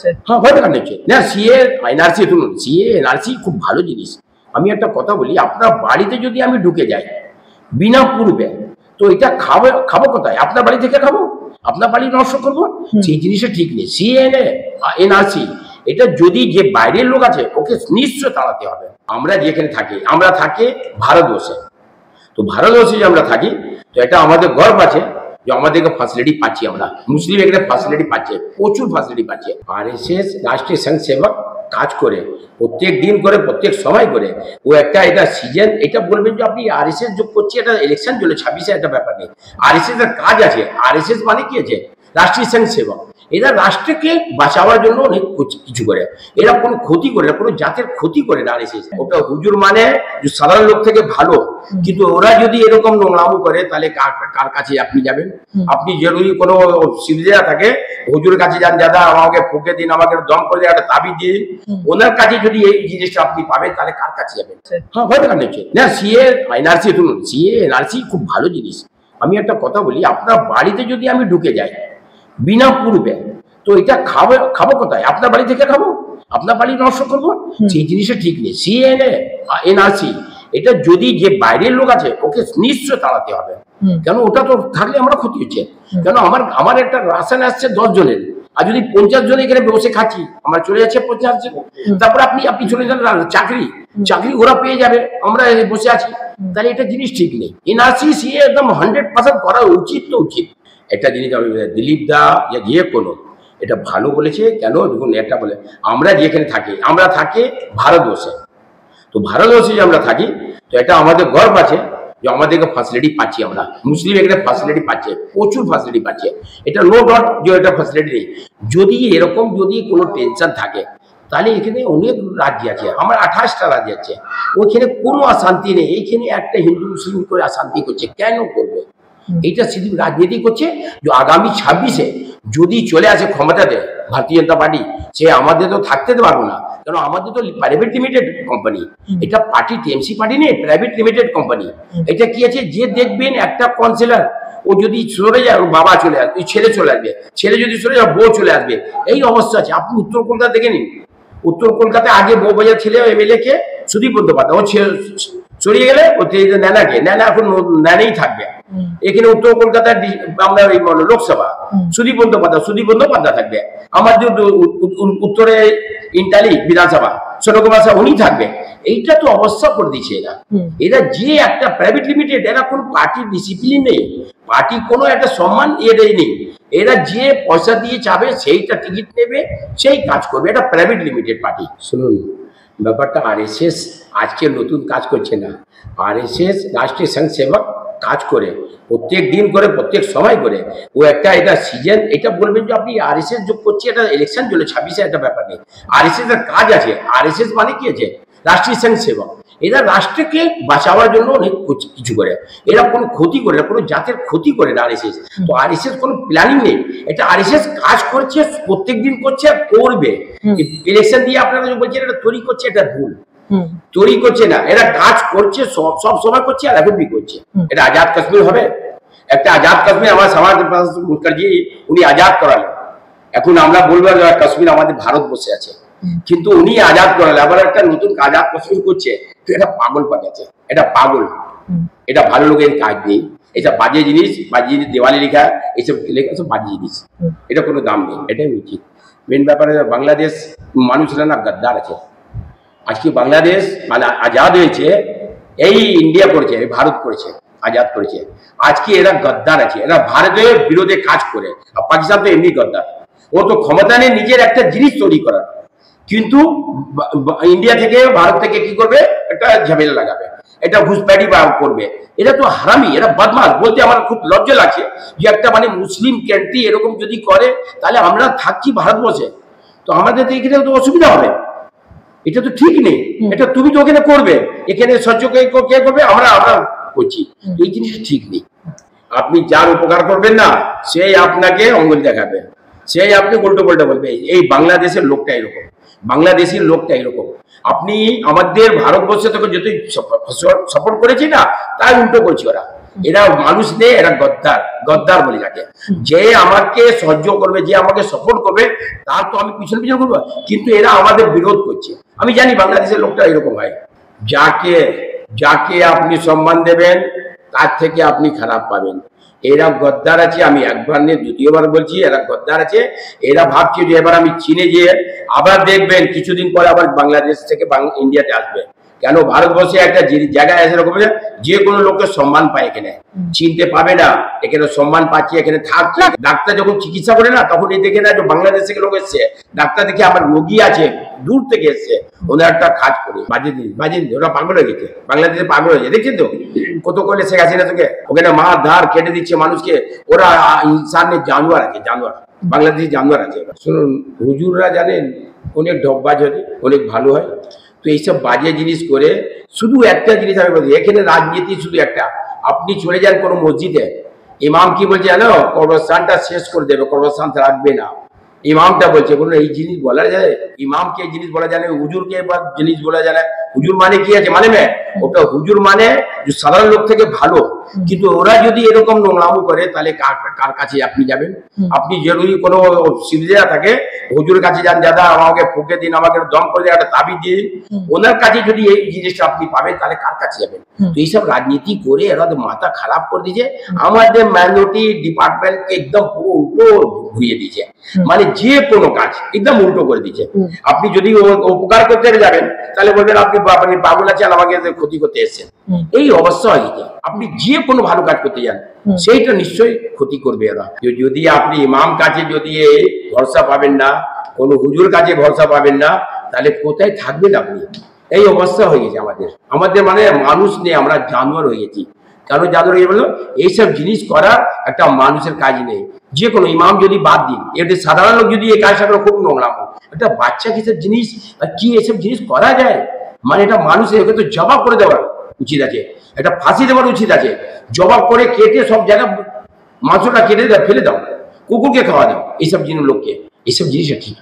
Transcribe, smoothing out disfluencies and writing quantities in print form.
হ্যাঁ, ভয় দেখানো হচ্ছে না। সিএ এনআরসি, শুনুন, সিএ এনআরসি খুব ভালো জিনিস। আমি একটা কথা বলি, আপনার বাড়িতে যদি আমি ঢুকে যাই বিনা পূর্বে, তো এটা খাবো খাবো কোথায়? আপনার বাড়ি থেকে খাবো? আপনার বাড়ি নষ্ট করবো? সেই জিনিসটা ঠিক নেই। সিএ এনআরসি এটা যদি যে বাইরের লোক আছে ওকে নিশ্চয় তাড়াতে হবে। আমরা যেখানে থাকি, আমরা থাকি ভারতবর্ষে। তো ভারতবর্ষে যে আমরা থাকি, তো এটা আমাদের গর্ব আছে যে আমাদেরকে ফ্যাসিলিটি পাচ্ছি। আমরা মুসলিম এখানে ফ্যাসিলিটি পাচ্ছে, প্রচুর ফ্যাসিলিটি পাচ্ছে। আরএসএস রাষ্ট্রীয় স্বয়ংসেবক কাজ করে প্রত্যেক দিন করে, প্রত্যেক সময় করে। ও একটা এটা সিজন, এটা বলবেন যে আপনি আরএসএস যোগ করছে, এটা ইলেকশন চলে 26-এ, একটা ব্যাপার নেই। আরএসএস এর কাজ আছে। আরএসএস মানে কি আছে? রাষ্ট্রীয় স্বয়ংসেবক। এরা রাষ্ট্রকে বাঁচাবার জন্য অনেক কিছু করে। এরা কোনো ক্ষতি করে না, কোনো জাতের ক্ষতি করে না আরএসএস। ওটা হুজুর মানে সাধারণ লোক থেকে ভালো, কিন্তু ওরা যদি এরকম নোংরামো করে তাহলে কার কাছে আপনি যাবেন? আপনি যদি কোনো সুবিধা থাকে হুজুরের কাছে যান, দাদা আমাকে ফুকে দিন, আমাকে দম করে দিন, একটা তাবিজ দিন। ওনার কাছে যদি এই জিনিসটা আপনি পাবেন তাহলে কার কাছে যাবেন? হ্যাঁ, ভয় দেখানো হচ্ছে না। সিএ এনআরসি, শুনুন, সিএ এনআরসি খুব ভালো জিনিস। আমি একটা কথা বলি, আপনার বাড়িতে যদি আমি ঢুকে যাই বিনা পূর্বে, তো এটা খাবো কোথায়? আপনার বাড়ি থেকে খাবো? আপনার বাড়ি নষ্ট করবো? সেই জিনিসটা ঠিক নেই। সিএ এনআরসি এটা যদি যে বাইরের লোক আছে ওকে নিশ্চয় তাড়াতে হবে। কেন? ওটা তো থাকলে আমরা ক্ষতি হচ্ছে। কেন? আমার একটা রাশন আসছে 10 জনের, আর যদি 50 জন এখানে বসে খাচ্ছি, আমার চলে যাচ্ছে 50 জন। তারপর আপনি চলে যান চাকরি ওরা পেয়ে যাবে, আমরা বসে আছি। তাহলে এটা জিনিস ঠিক নেই। এনআরসি সিএ একদম 100% করা উচিত। তো উচিত একটা জিনিস আমি দিলীপ দা যে কোনো এটা ভালো বলেছে। কেন? দেখুন, একটা বলে আমরা যেখানে থাকি, আমরা থাকি ভারতবর্ষে। তো ভারতবর্ষে যে আমরা থাকি, তো এটা আমাদের গর্ব আছে যে আমাদেরকে ফ্যাসিলিটি পাচ্ছি। আমরা মুসলিম এখানে ফ্যাসিলিটি পাচ্ছে, প্রচুর ফ্যাসিলিটি পাচ্ছে। এটা নো ডট যে এটা ফ্যাসিলিটি নেই। যদি এরকম যদি কোনো টেনশন থাকে তাহলে এখানে অনেক রাজ্য আছে, আমার 28টা রাজ্য আছে, ওইখানে কোনো অশান্তি নেই। এইখানে একটা হিন্দু মুসলিম করে অশান্তি করছে, কেন করবে? এটা শুধু রাজনীতি করছে। যে আগামী 26-এ যদি চলে আসে ক্ষমতাতে ভারতীয় জনতা পার্টি, সে আমাদের তো থাকতে পারবো না। কারণ আমাদের তো প্রাইভেট লিমিটেড কোম্পানি, এটা পার্টি টিএমসি পার্টি নেই, প্রাইভেট লিমিটেড কোম্পানি। এটা কি আছে? যে দেখবেন একটা কাউন্সিলর ও যদি চলে যায়, ওর বাবা চলে আসবে, ছেলে চলে আসবে, ছেলে যদি চলে যায় বউ চলে আসবে। এই অবস্থা আছে। আপনি উত্তর কলকাতা দেখে নিন। উত্তর কলকাতায় আগে বউবাজার ছেলে এমএলএ কে সুদীপ বন্দ্যোপাধ্যায়, ও ছড়িয়ে গেলে ও ন্যানা এখন ন্যানেই থাকবে। এখানে উত্তর কলকাতার আমরা লোকসভা সুদীপ বন্দ্যোপাধ্যায় থাকবে। আমাদের উত্তরে ইন্টালি বিধানসভা সোনকুমার সাহা উনি থাকবে। এইটা তো অবস্থা করে দিচ্ছে এরা যে একটা প্রাইভেট লিমিটেড, এরা কোনো পার্টির ডিসিপ্লিন নেই, পার্টি কোনো একটা সম্মান এটাই নেই। এরা যে পয়সা দিয়ে চাবে সেইটা টিকিট নেবে, সেই কাজ করবে। এটা প্রাইভেট লিমিটেড পার্টি। শুনুন, ব্যাপারটা আরএসএস আজকে নতুন কাজ করছে না। আরএসএস রাষ্ট্রীয় স্বয়ংসেবক কাজ করে প্রত্যেক দিন করে, প্রত্যেক সময় করে। ও একটা এটা সিজন, এটা বলবেন যে আপনি আরএসএস যোগ করছে, এটা ইলেকশন চলে 26-এ, একটা ব্যাপার নেই। আরএসএস এর কাজ আছে। আরএসএস মানে কি আছে? রাষ্ট্রীয় স্বয়ংসেবক। এরা রাষ্ট্রকে বাঁচাবার জন্য অনেক কিছু করে। এরা কোনো ক্ষতি করে না, কোনো জাতের ক্ষতি করে না আরএসএস। তো আরএসএস কোনো প্ল্যানিং নেই। এটা আরএসএস কাজ করছে, প্রত্যেক দিন করছে আর করবে। ইলেকশন দিয়ে আপনারা বলছেন এটা তৈরি করছে, এটা ভুল। তৈরি করছে না, এরা কাজ করছে, সব সময় করছে, আর এখন কি করছে? এটা আজাদ কাশ্মীর হবে? একটা আজাদ কাশ্মীর আমার সমাজ মুখার্জি উনি আজাদ করালেন। এখন আমরা বলবো কাশ্মীর আমাদের ভারতবর্ষে আছে, কিন্তু উনি আজাদ করালেন, আবার একটা নতুন আজাদ কাশ্মীর করছে। তো এটা পাগল পাঠাচ্ছে, এটা পাগল। এটা ভালো লোকের কাজ নেই। এটা বাজে জিনিস, দেওয়ালে লেখা, এইসব লেখা সব বাজে জিনিস। এটা কোনো দাম নেই, এটাই উচিত। মেন ব্যাপারে বাংলাদেশ মানুষরা না গাদ্দার আছে। আজকে বাংলাদেশ মানে আজাদ হয়েছে, এই ইন্ডিয়া করেছে, ভারত করেছে, আজাদ করেছে। আজকে এরা গদ্দার আছে, এরা ভারতের বিরোধে কাজ করে। আর পাকিস্তান তো এমনি গদ্দার, ও তো ক্ষমতা নেই নিজের একটা জিনিস তৈরি করার, কিন্তু ইন্ডিয়া থেকে ভারত থেকে কি করবে? একটা ঝামেলা লাগাবে, এটা ঘুষপ্যাটি করবে। এরা তো হারামি, এরা বদমাশ। বলতে আমার খুব লজ্জা লাগছে যে একটা মানে মুসলিম কান্ট্রি এরকম যদি করে, তাহলে আমরা থাকছি ভারতবর্ষে, তো আমাদের তো এখানে তো অসুবিধা হবে। এটা তো ঠিক নেই। এটা তুমি তো ওখানে করবে, এখানে সহ্য কে করবে? আমরা করছি। এই জিনিসটা ঠিক নেই। আপনি যার উপকার করবেন না, সেই আপনাকে অঙ্গুল দেখাবে, সেই আপনি উল্টো পাল্টা বলবে। এই বাংলাদেশের লোকটা এরকম, বাংলাদেশের লোকটা এরকম। আপনি আমাদের ভারতবর্ষে থেকে যতই সাপোর্ট করেছি না, তাই উল্টো করছি ওরা। এরা মানুষ নেই, এরা গদ্দার, গদ্দার বলে যাকে। যে আমাকে সহ্য করবে, যে আমাকে সাপোর্ট করবে, তার তো আমি পিছন পিছন করবো, কিন্তু এরা আমাদের বিরোধ করছে। আমি জানি বাংলাদেশের লোকটা এরকম হয়, যাকে যাকে আপনি সম্মান দেবেন তার থেকে আপনি খারাপ পাবেন। এরা গদ্দার আছে, আমি একবার নিয়ে দ্বিতীয়বার বলছি, এরা গদ্দার আছে। এরা ভাবছে যে এবার আমি চীনে গিয়ে, আবার দেখবেন কিছুদিন পরে আবার বাংলাদেশ থেকে ইন্ডিয়াতে আসবে। কেন? ভারতবর্ষে একটা জায়গায় আছে এরকম, যে কোনো লোকের সম্মান পায় এখানে, চিনতে পাবে না, এখানে সম্মান পাচ্ছে, এখানে থাকছে। ডাক্তার যখন চিকিৎসা করে না, তখন এই দেখে না যে বাংলাদেশ থেকে লোক এসছে, ডাক্তার দেখে আমার রোগী আছে দূর থেকে এসছে, ওনার একটা কাজ করে বাজে ওরা পাগল হয়ে গেছে, বাংলাদেশে পাগল হয়ে গেছে। দেখছেন তো কত করলে শেখ হাসিনা থেকে ওখানে মার ধার কেটে দিচ্ছে মানুষকে। ওরা ইনসানের জানোয়ার আছে, জানোয়ার, বাংলাদেশি জানোয়ার আছে। শুনুন, হুজুররা জানেন অনেক ঢপবাজ হয়, অনেক ভালো হয়। তো এইসব বাজে জিনিস করে, শুধু একটা জিনিস আমি বলি, এখানে রাজনীতি শুধু একটা। আপনি চলে যান কোনো মসজিদে, ইমাম কি বলছে জানো? কবরস্থানটা শেষ করে দেবে, কবরস্থান রাখবে না। ইমামটা বলছে, বলুন এই জিনিস বলা যায়? ইমামকে এই জিনিস বলা যায় না, হুজুরকে এবার জিনিস বলা যায় না। হুজুর মানে কি আছে মানে ওটা হুজুর মানে সাধারণ লোক থেকে ভালো। কিন্তু ওরা যদি এরকম নোংরামো করে, তাহলে কার কাছে আপনি যাবেন? আপনি যদি কোনো সুবিধা থাকে, হুজুরের কাছে যান, দাদা আমাকে ফুকে দিন, আমাকে দম করে দিন, একটা তাবিজ দিয়ে দিন। ওনার কাছে যদি এই জিনিসটা আপনি পাবেন, তাহলে কার কাছে যাবেন? তো এইসব রাজনীতি করে এরা তো মাথা খারাপ করে দিয়েছে। আমাদের মাইনরিটি ডিপার্টমেন্টকে একদম পুরো উল্টো ঘুরিয়ে দিয়েছে, মানে যে কোনো কাজ একদম উল্টো করে দিয়েছে। আপনি যদি উপকার করতে যাবেন, তাহলে বলবেন আপনি পাগল আছেন, আমাকে ক্ষতি করতে এসেছেন। এই অবস্থা হয়ে গেছে। আপনি যে কোনো ভালো কাজ করতে যান, সেইটা নিশ্চয়ই ক্ষতি করবে এরা। যদি আপনি ইমাম কাছে যদি ভরসা পাবেন না, কোনো হুজুর কাছে ভরসা পাবেন না, তাহলে কোথায় থাকবেন আপনি? এই অবস্থা হয়ে গেছে আমাদের মানে মানুষ নেই, আমরা জানোয়ার হয়ে গেছি। কেন জানোয়ার হয়ে বললো? এইসব জিনিস করার একটা মানুষের কাজ নেই। যে কোনো ইমাম যদি বাদ দিন, এদের সাধারণ লোক যদি এই কাজটা করে, খুব নোংরাম। একটা বাচ্চা কিসের জিনিস, আর কি এসব জিনিস করা যায়? মানে এটা মানুষের একে তো জবাব করে দেওয়ার উচিত আছে, একটা ফাঁসি দেওয়ার উচিত আছে। জবাব করে কেটে সব জায়গায় মাংসটা কেটে ফেলে দাও, কুকুরকে খাওয়া দাও, এইসব জিনিস লোককে, এইসব জিনিস ঠিক।